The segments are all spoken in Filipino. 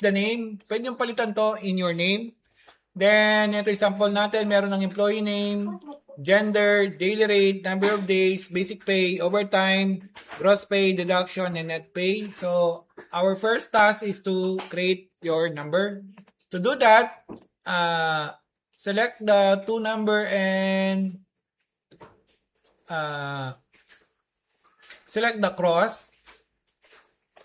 the name. Pwede yung palitan to in your name. Then, ito yung sample natin. Meron ng employee name, gender, daily rate, number of days, basic pay, overtime, gross pay, deduction, and net pay. So, our first task is to create your number. To do that, select the two number and select the cross.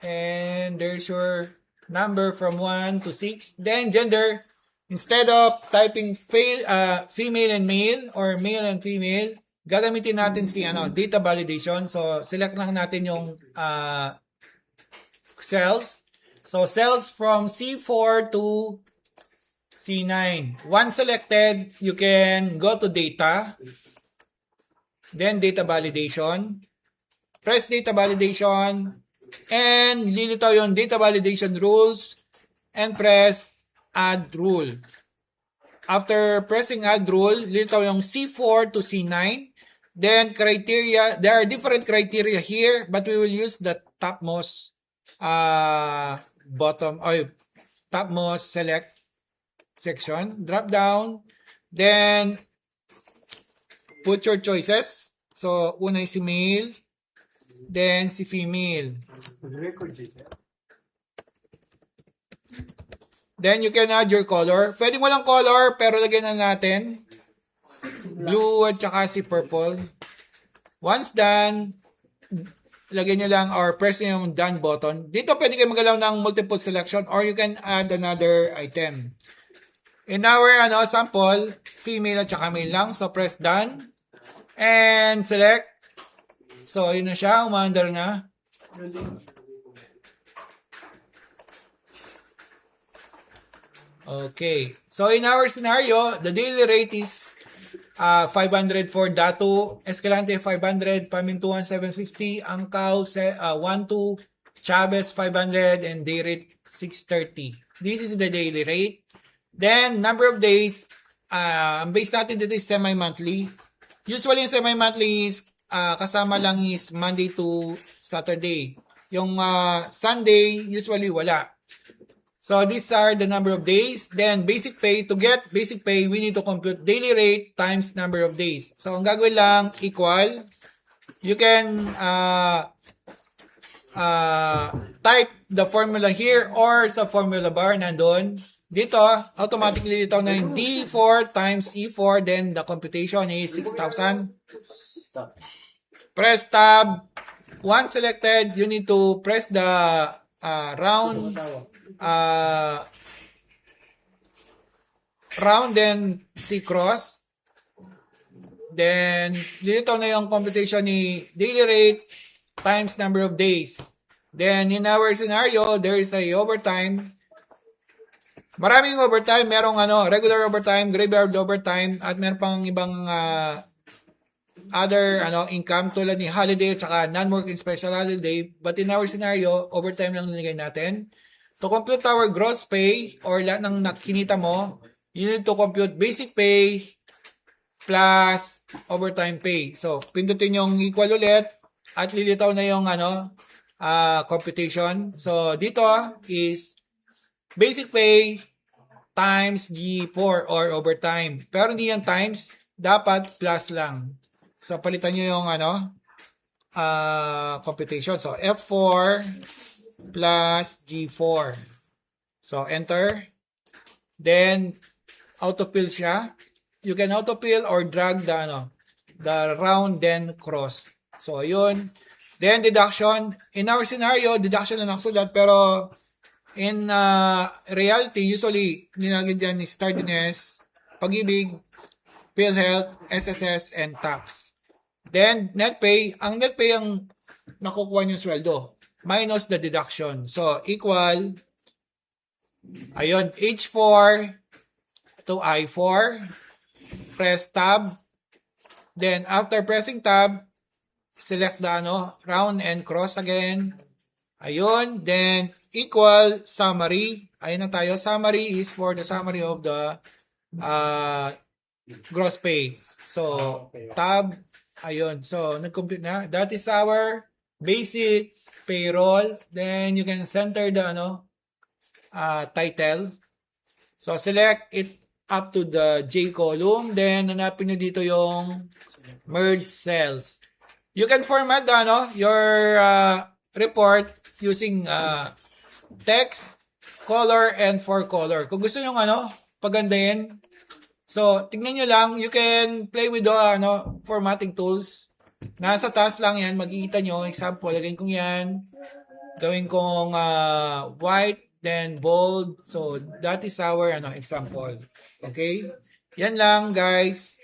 And there's your number from 1 to 6. Then, gender. Instead of typing female and male or male and female, gagamitin natin si data validation. So, select lang natin yung cells. So, cells from C4 to C9. Once selected, you can go to data. Then, data validation. Press data validation. And lilitaw yung data validation rules. And press add rule. After pressing add rule, lilitaw yung C4 to C9. Then criteria, there are different criteria here, but we will use the topmost topmost select section. Drop down. Then put your choices. So una si male, then si female. Then you can add your color. Pwedeng walang color, pero lagyan na natin blue at saka si purple. Once done, lagyan nyo lang or press nyo yung done button. Dito pwede kayo magalaw ng multiple selection or you can add another item. In our sample, female at saka male lang. So press done and select. So yun na siya, umandar na. Okay. So in our scenario, the daily rate is 500 for Datu, Escalante 500, Pamintuan 750, Angkau 12, Chavez 500, and day rate 630. This is the daily rate. Then number of days, ang base natin dito is semi-monthly. Usually yung semi-monthly is kasama lang is Monday to Saturday. Yung Sunday, usually wala. So these are the number of days. Then basic pay. To get basic pay, we need to compute daily rate times number of days. So ang gagawin lang, equal. You can type the formula here or sa formula bar nandun. Dito, automatically dito na yung D4 times E4. Then the computation is 6,000. Press tab. Once selected, you need to press the round then si cross. Then dito na yung computation ni daily rate times number of days. Then in our scenario, there is a overtime. Maraming overtime, merong regular overtime, graveyard overtime, at meron pang ibang other income tulad ni holiday at saka non-working special holiday. But in our scenario, overtime lang nilagay natin. To compute our gross pay or lahat ng nakinita mo, you need to compute basic pay plus overtime pay. So, pindutin yung equal ulit at lilitaw na yung computation. So, dito is basic pay times G4 or overtime. Pero hindi yan times, dapat plus lang. So, palitan nyo yung computation. So, F4 plus G4. So, enter. Then, autofill siya. You can autofill or drag the round then cross. So, yun. Then, deduction. In our scenario, deduction na nakasulat. Pero, in reality, usually, nilagay dyan is tardiness, pag-ibig, PhilHealth, SSS, and tax. Then, net pay. Ang net pay ang nakukuha nyo sweldo minus the deduction. So, equal, ayun, H4 to I4. Press tab. Then, after pressing tab, select the round and cross again. Ayun. Then, equal summary. Ayun na tayo. Summary is for the summary of the gross pay. So, tab. Ayun. So, nag-compute na. That is our basic payroll. Then, you can center the title. So, select it up to the J column. Then, hanapin nyo dito yung merge cells. You can format your report using text, color, and for color. Kung gusto nyo pagandahin. So, tignan nyo lang. You can play with the formatting tools. Nasa taas lang yan. Makikita nyo. Example, lagyan kong yan. Gawin kong white, then bold. So, that is our example. Okay? Yan lang, guys.